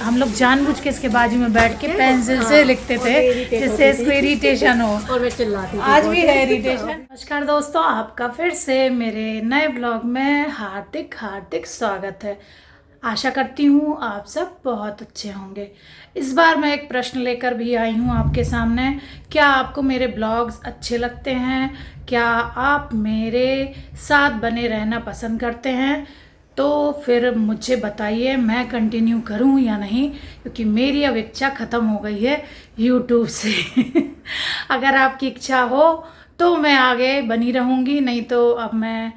हम लोग जानबूझ के इसके बाजू में बैठ के पेंसिल से लिखते थे जिससे इसको इरिटेशन हो। और मैं चिल्लाती थी, आज भी है इरिटेशन। नमस्कार दोस्तों, आपका फिर से मेरे नए ब्लॉग में हार्दिक हार्दिक स्वागत है। आशा करती हूँ आप सब बहुत अच्छे होंगे। इस बार मैं एक प्रश्न लेकर भी आई हूँ आपके सामने। क्या आपको मेरे ब्लॉग्स अच्छे लगते हैं? क्या आप मेरे साथ बने रहना पसंद करते हैं? तो फिर मुझे बताइए, मैं कंटिन्यू करूं या नहीं, क्योंकि मेरी अब इच्छा ख़त्म हो गई है यूट्यूब से। अगर आपकी इच्छा हो तो मैं आगे बनी रहूंगी, नहीं तो अब मैं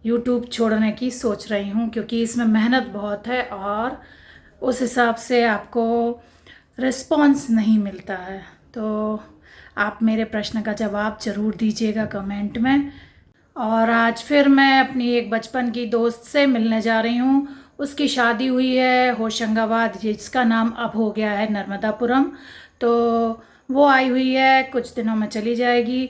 यूट्यूब छोड़ने की सोच रही हूं, क्योंकि इसमें मेहनत बहुत है और उस हिसाब से आपको रिस्पॉन्स नहीं मिलता है। तो आप मेरे प्रश्न का जवाब ज़रूर दीजिएगा कमेंट में। और आज फिर मैं अपनी एक बचपन की दोस्त से मिलने जा रही हूँ। उसकी शादी हुई है होशंगाबाद, जिसका नाम अब हो गया है नर्मदापुरम। तो वो आई हुई है, कुछ दिनों में चली जाएगी,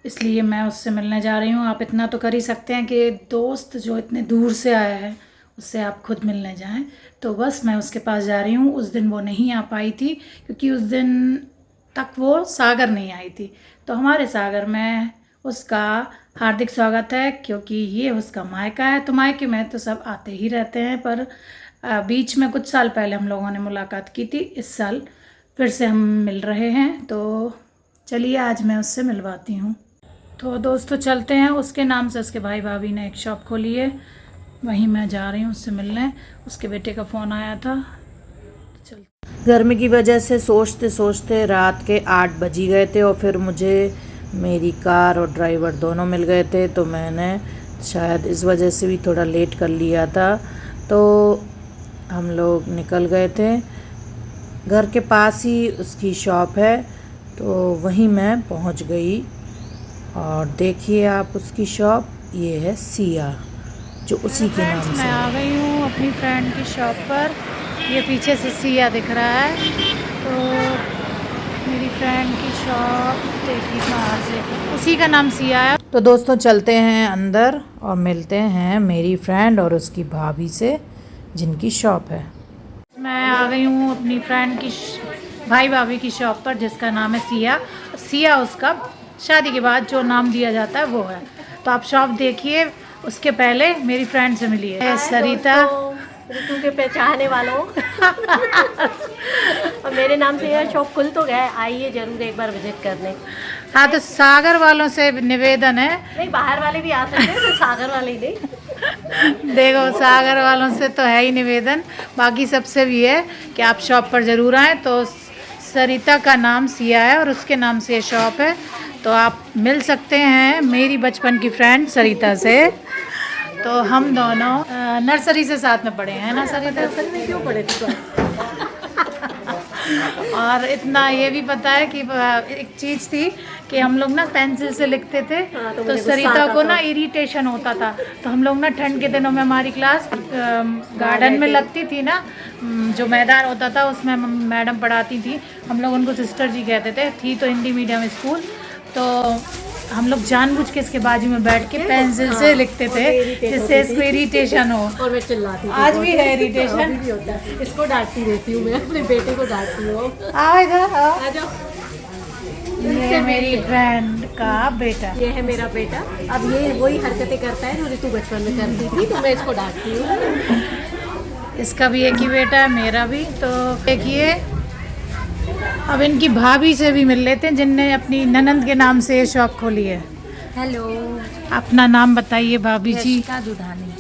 इसलिए मैं उससे मिलने जा रही हूँ। आप इतना तो कर ही सकते हैं कि दोस्त जो इतने दूर से आया है उससे आप खुद मिलने जाएं। तो बस मैं उसके पास जा रही हूँ। उस दिन वो नहीं आ पाई थी, क्योंकि उस दिन तक वो सागर नहीं आई थी। तो हमारे सागर में उसका हार्दिक स्वागत है, क्योंकि ये उसका मायका है। तो मायके में तो सब आते ही रहते हैं, पर बीच में कुछ साल पहले हम लोगों ने मुलाकात की थी। इस साल फिर से हम मिल रहे हैं, तो चलिए आज मैं उससे मिलवाती हूँ। तो दोस्तों चलते हैं। उसके नाम से उसके भाई भाभी ने एक शॉप खोली है, वहीं मैं जा रही हूँ उससे मिलने। उसके बेटे का फ़ोन आया था। चल, गर्मी की वजह से सोचते सोचते रात के 8 बज ही गए थे, और फिर मुझे मेरी कार और ड्राइवर दोनों मिल गए थे। तो मैंने शायद इस वजह से भी थोड़ा लेट कर लिया था। तो हम लोग निकल गए थे। घर के पास ही उसकी शॉप है, तो वहीं मैं पहुंच गई। और देखिए आप उसकी शॉप, ये है सिया, जो उसी के नाम से मैं आ है। गई हूँ अपनी फ्रेंड की शॉप पर। ये पीछे से सिया दिख रहा है। तो मेरी फ्रेंड की शॉप देखी बाहर से, उसी का नाम सिया है। तो दोस्तों चलते हैं अंदर और मिलते हैं मेरी फ्रेंड और उसकी भाभी से, जिनकी शॉप है। मैं आ गई हूँ अपनी फ्रेंड की भाई भाभी की शॉप पर, जिसका नाम है सिया। सिया उसका शादी के बाद जो नाम दिया जाता है वो है। तो आप शॉप देखिए, उसके पहले मेरी फ्रेंड से मिलिए। सरिता, ऋतु के पहचाने वालों। और मेरे नाम से यह शॉप खुल तो गया, आइए जरूर एक बार विजिट करने। हाँ, तो सागर वालों से निवेदन है। नहीं, बाहर वाले भी आ सकते हैं, तो सागर वाले ही नहीं। देखो, सागर वालों से तो है ही निवेदन, बाकी सबसे भी है कि आप शॉप पर ज़रूर आएँ। तो सरिता का नाम सिया है और उसके नाम से शॉप है। तो आप मिल सकते हैं मेरी बचपन की फ्रेंड सरिता से। तो हम दोनों नर्सरी से साथ में पढ़े हैं ना सरिता? नर्सरी में क्यों पढ़े थे? और इतना ये भी पता है कि एक चीज़ थी कि हम लोग ना पेंसिल से लिखते थे। हाँ, तो सरिता को ना इरिटेशन होता था। तो हम लोग ना ठंड के दिनों में हमारी क्लास गार्डन में लगती थी ना, जो मैदान होता था उसमें मैडम पढ़ाती थी। हम लोग उनको सिस्टर जी कहते थे। थी तो हिंदी मीडियम स्कूल। तो हम लोग जानबूझ के इसके बाजू में बैठ के पेंसिल से लिखते थे जिससे इसको इरिटेशन हो। और मैं चिल्लाती थी। आज भी है इरिटेशन। अभी भी होता है। इसको डांटती रहती हूँ मैं, अपने बेटे को डांटती हूँ। आओ इधर, आओ। आ जाओ। ये मेरी फ्रेंड का बेटा। ये है मेरा बेटा। अब ये वही हरकतें करता है जो ऋतु बचपन में करती थी, तो मैं इसको डांटती हूँ। इसका भी एक ही बेटा है, मेरा भी। तो देखिए, अब इनकी भाभी से भी मिल लेते हैं, जिनने अपनी ननंद के नाम से ये शॉप खोली है। हेलो, अपना नाम बताइए भाभी जी। का दुधानी।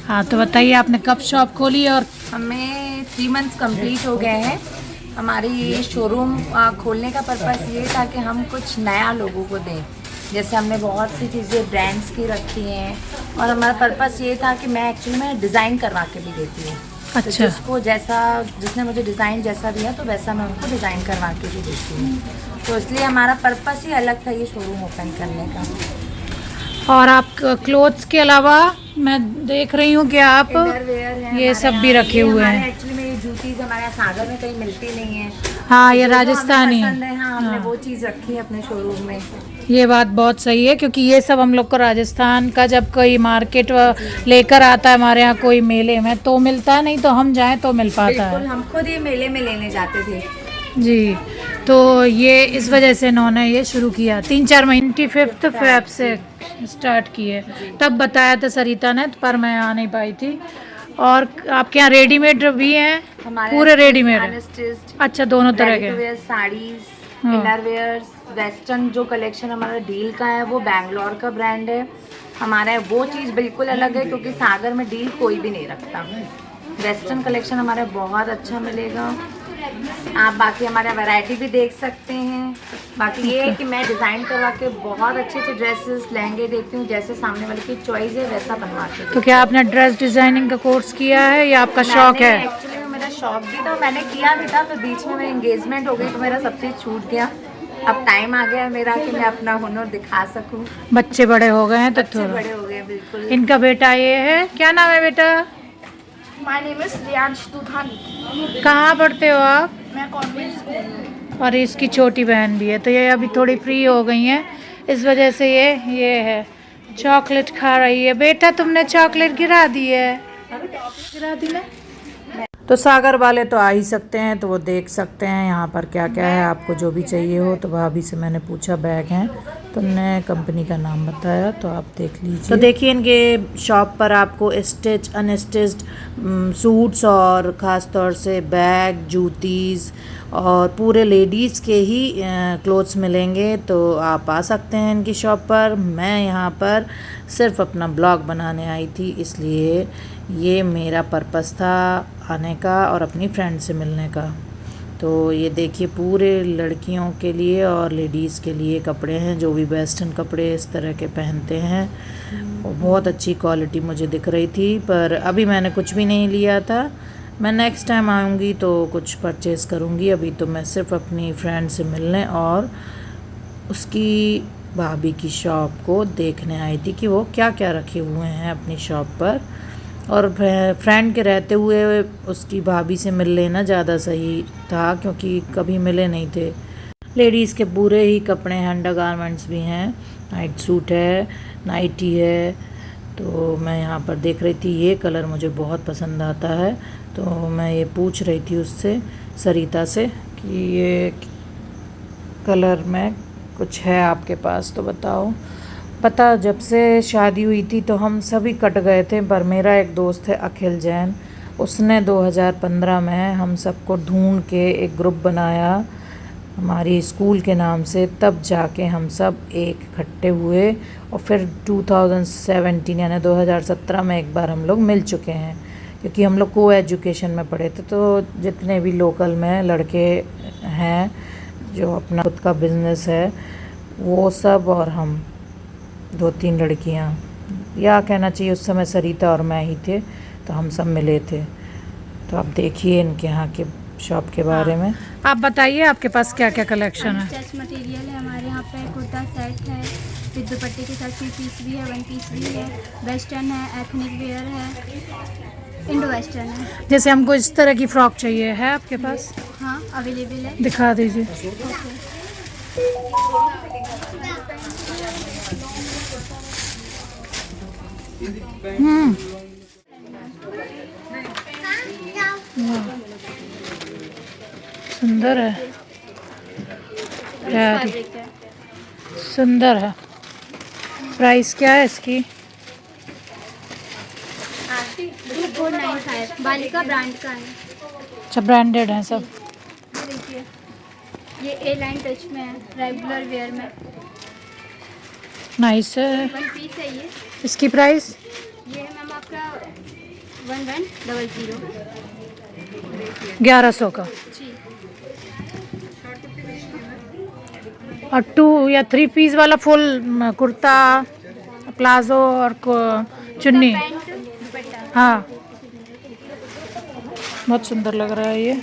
हाँ, तो बताइए आपने कब शॉप खोली और हमें 3 मंथ्स कंप्लीट हो गए हैं। हमारी ये शोरूम खोलने का पर्पस ये था कि हम कुछ नया लोगों को दें। जैसे हमने बहुत सी चीज़ें ब्रांड्स की रखी हैं, और हमारा पर्पस ये था कि मैं एक्चुअली में डिज़ाइन करवा के भी देती हूँ। अच्छा। तो जिसको जैसा, जिसने मुझे डिज़ाइन जैसा दिया तो वैसा मैं उनको डिज़ाइन करवा के भी देती हूँ। तो इसलिए हमारा पर्पस ही अलग था ये शोरूम ओपन करने का। और आप क्लोथ्स के अलावा मैं देख रही हूँ कि आप इनरवेयर है, ये सब भी रखे हुए हैं। एक्चुअली में ये जूतीज हमारे यहाँ सागर में कहीं मिलती नहीं है। हाँ, ये जो हमें राजस्थानी है। पसंद है, हाँ, हमने वो चीज़ रखी है अपने शोरूम में। ये बात बहुत सही है, क्योंकि ये सब हम लोग को राजस्थान का जब कोई मार्केट लेकर आता है हमारे यहाँ कोई मेले में तो मिलता है, नहीं तो हम जाएं तो मिल पाता बिल्कुल, है। हम खुद ये मेले में लेने जाते थे। जी, तो ये इस वजह से इन्होंने ये शुरू किया 3-4 महीने 25 फेब से स्टार्ट किए। तब बताया था सरिता ने, पर मैं आ नहीं पाई थी। और आपके यहाँ रेडीमेड भी हैं? हमारे पूरे रेडीमेड है? अनस्टिच्ड, अच्छा, दोनों तरह के। वेयर, साड़ीज, हाँ। इनर वेयर्स, वेस्टर्न जो कलेक्शन हमारा डील का है वो बैंगलोर का ब्रांड है हमारा। वो चीज़ बिल्कुल अलग है क्योंकि सागर में डील कोई भी नहीं रखता। वेस्टर्न कलेक्शन हमारा बहुत अच्छा मिलेगा। आप बाकी हमारा वैरायटी भी देख सकते हैं। बाकी ये है कि मैं डिज़ाइन करवा के बहुत अच्छे अच्छे ड्रेसेस, लहंगे देती हूँ, जैसे सामने वाले की चॉइस है वैसा बनवा के। तो क्या आपने ड्रेस डिजाइनिंग का कोर्स किया है या आपका शौक है? एक्चुअली में मेरा शौक भी था, मैंने किया भी था, फिर बीच में मेरी एंगेजमेंट हो गई तो मेरा सब चीज़ छूट गया। अब टाइम आ गया है मेरा कि मैं अपना हुनर दिखा सकूं। बच्चे बड़े हो गए हैं तो बच्चे थोड़ा। बड़े हो गए, बिल्कुल। इनका बेटा ये है, क्या नाम है बेटा? My name is Riyansh Dudhani. कहाँ पढ़ते हो आप? मैं कॉन्वेंट स्कूल में। और इसकी छोटी बहन भी है, तो ये अभी थोड़ी फ्री हो गई हैं, इस वजह से ये है चॉकलेट खा रही है। बेटा तुमने चॉकलेट गिरा दी है, गिरा दी ना? तो सागर वाले तो आ ही सकते हैं, तो वो देख सकते हैं यहाँ पर क्या क्या है। आपको जो भी चाहिए हो तो भाभी से मैंने पूछा, बैग हैं तो उन्होंने कंपनी का नाम बताया, तो आप देख लीजिए। तो देखिए इनके शॉप पर आपको स्टिच अनस्टिच्ड सूट्स और ख़ास तौर से बैग, जूतीज़ और पूरे लेडीज़ के ही क्लोथ्स मिलेंगे। तो आप आ सकते हैं इनकी शॉप पर। मैं यहाँ पर सिर्फ अपना ब्लॉग बनाने आई थी, इसलिए ये मेरा पर्पस था आने का और अपनी फ्रेंड से मिलने का। तो ये देखिए पूरे लड़कियों के लिए और लेडीज़ के लिए कपड़े हैं, जो भी वेस्टर्न कपड़े इस तरह के पहनते हैं। और बहुत अच्छी क्वालिटी मुझे दिख रही थी, पर अभी मैंने कुछ भी नहीं लिया था। मैं नेक्स्ट टाइम आऊँगी तो कुछ परचेज़ करूँगी। अभी तो मैं सिर्फ अपनी फ्रेंड से मिलने और उसकी भाभी की शॉप को देखने आई थी कि वो क्या क्या रखे हुए हैं अपनी शॉप पर। और फ्रेंड के रहते हुए उसकी भाभी से मिल लेना ज़्यादा सही था, क्योंकि कभी मिले नहीं थे। लेडीज़ के पूरे ही कपड़े हैं, अंडर गारमेंट्स भी हैं, नाइट सूट है, नाइटी है। तो मैं यहाँ पर देख रही थी, ये कलर मुझे बहुत पसंद आता है, तो मैं ये पूछ रही थी उससे, सरिता से, कि ये कलर में कुछ है आपके पास तो बताओ। पता जब से शादी हुई थी तो हम सभी कट गए थे, पर मेरा एक दोस्त है अखिल जैन, उसने 2015 में हम सबको ढूंढ के एक ग्रुप बनाया हमारी स्कूल के नाम से, तब जाके हम सब एक इकट्ठे हुए। और फिर 2017 यानी 2017 में एक बार हम लोग मिल चुके हैं, क्योंकि हम लोग को एजुकेशन में पढ़े थे। तो जितने भी लोकल में लड़के हैं जो अपना खुद का बिजनेस है, वो सब और हम 2-3 लड़कियां, या कहना चाहिए उस समय सरिता और मैं ही थे, तो हम सब मिले थे। तो आप देखिए इनके यहाँ के शॉप के बारे में। आप बताइए आपके पास क्या क्या कलेक्शन है? स्टिच मटेरियल है हमारे यहाँ पे, कुर्ता सेट है, फिर दुपट्टे के साथ 3 पीस भी है, 1 पीस भी है, वेस्टर्न है, एथनिक वेयर है, इंडो वेस्टर्न है। जैसे हमको इस तरह की फ्रॉक चाहिए, है आपके पास? हाँ, अवेलेबल है। दिखा दीजिए। सुंदर है, प्यारी, फैब्रिक है। सुंदर है। प्राइस क्या है इसकी? 2495 बालिका ब्रांड का है। अच्छा, ब्रांडेड है सब। ये देखिए, ये ए लाइन टच में है, रेगुलर वेयर में, नाइस है। 1 पीस है ये। इसकी प्राइस? ये है मैम आपका 1100 1100 का। जी। और 2 या 3 पीस वाला फुल कुर्ता, प्लाजो और चुन्नी। पैंट दुपट्टा। हाँ, बहुत सुंदर लग रहा है ये।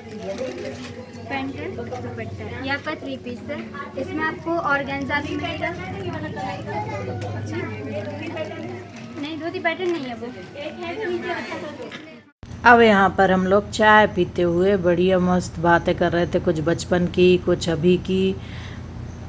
पैंट दुपट्टा, ये आपका 3 पीस है। इसमें आपको ऑर्गेन्जा भी मिलेगा। नहीं, धोती पैटर्न नहीं है वो। अब यहाँ पर हम लोग चाय पीते हुए बढ़िया मस्त बातें कर रहे थे, कुछ बचपन की कुछ अभी की।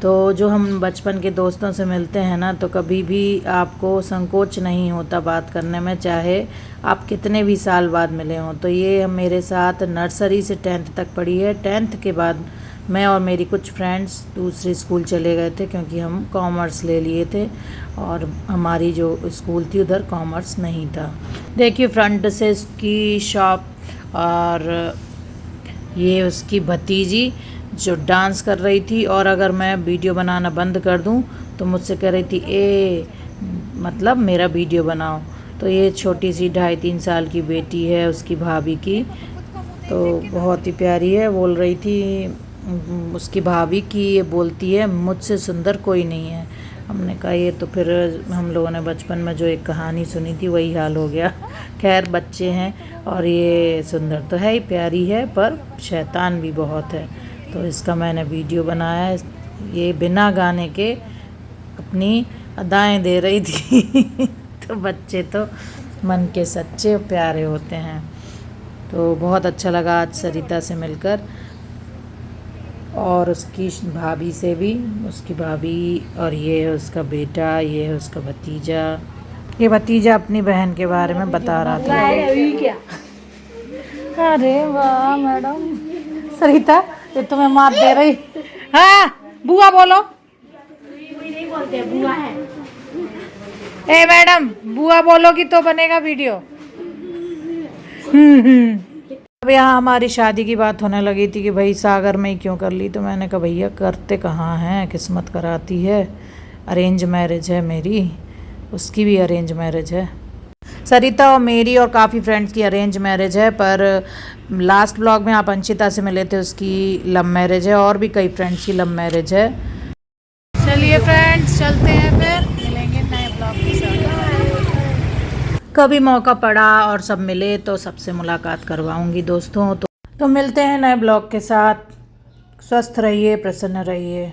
तो जो हम बचपन के दोस्तों से मिलते हैं ना, तो कभी भी आपको संकोच नहीं होता बात करने में, चाहे आप कितने भी साल बाद मिले हों। तो ये मेरे साथ नर्सरी से 10th तक पढ़ी है। 10th के बाद मैं और मेरी कुछ फ्रेंड्स दूसरे स्कूल चले गए थे, क्योंकि हम कॉमर्स ले लिए थे और हमारी जो स्कूल थी उधर कॉमर्स नहीं था। देखिए फ्रंट से इसकी शॉप, और ये उसकी भतीजी जो डांस कर रही थी। और अगर मैं वीडियो बनाना बंद कर दूं तो मुझसे कह रही थी मतलब मेरा वीडियो बनाओ। तो ये छोटी सी 2.5-3 साल की बेटी है उसकी भाभी की, तो बहुत ही प्यारी है। बोल रही थी उसकी भाभी की, ये बोलती है मुझसे सुंदर कोई नहीं है। हमने कहा ये तो फिर हम लोगों ने बचपन में जो एक कहानी सुनी थी वही हाल हो गया। खैर बच्चे हैं, और ये सुंदर तो है ही, प्यारी है, पर शैतान भी बहुत है। तो इसका मैंने वीडियो बनाया। ये बिना गाने के अपनी अदाएं दे रही थी। तो बच्चे तो मन के सच्चे प्यारे होते हैं। तो बहुत अच्छा लगा आज सरिता से मिलकर, और उसकी भाभी से भी। उसकी भाभी, और ये है उसका बेटा, ये है उसका भतीजा। ये भतीजा अपनी बहन के बारे में बता रहा था। अरे वाह मैडम सरिता, ये तुम्हें मार दे रही। हाँ बुआ बोलो। नहीं बोलते बुआ है। ए मैडम बुआ बोलोगी तो बनेगा वीडियो। अब यहाँ हमारी शादी की बात होने लगी थी कि भाई सागर में ही क्यों कर ली। तो मैंने कहा भैया करते कहाँ हैं, किस्मत कराती है। अरेंज मैरिज है मेरी, उसकी भी अरेंज मैरिज है। सरिता और मेरी और काफ़ी फ्रेंड्स की अरेंज मैरिज है, पर लास्ट ब्लॉग में आप अंशिता से मिले थे, उसकी लव मैरिज है, और भी कई फ्रेंड्स की लव मैरिज है। चलिए फ्रेंड्स चलते हैं, फिर मिलेंगे नए ब्लॉग के साथ। कभी मौका पड़ा और सब मिले तो सबसे मुलाकात करवाऊंगी दोस्तों। तो मिलते हैं नए ब्लॉग के साथ। स्वस्थ रहिए, प्रसन्न रहिए।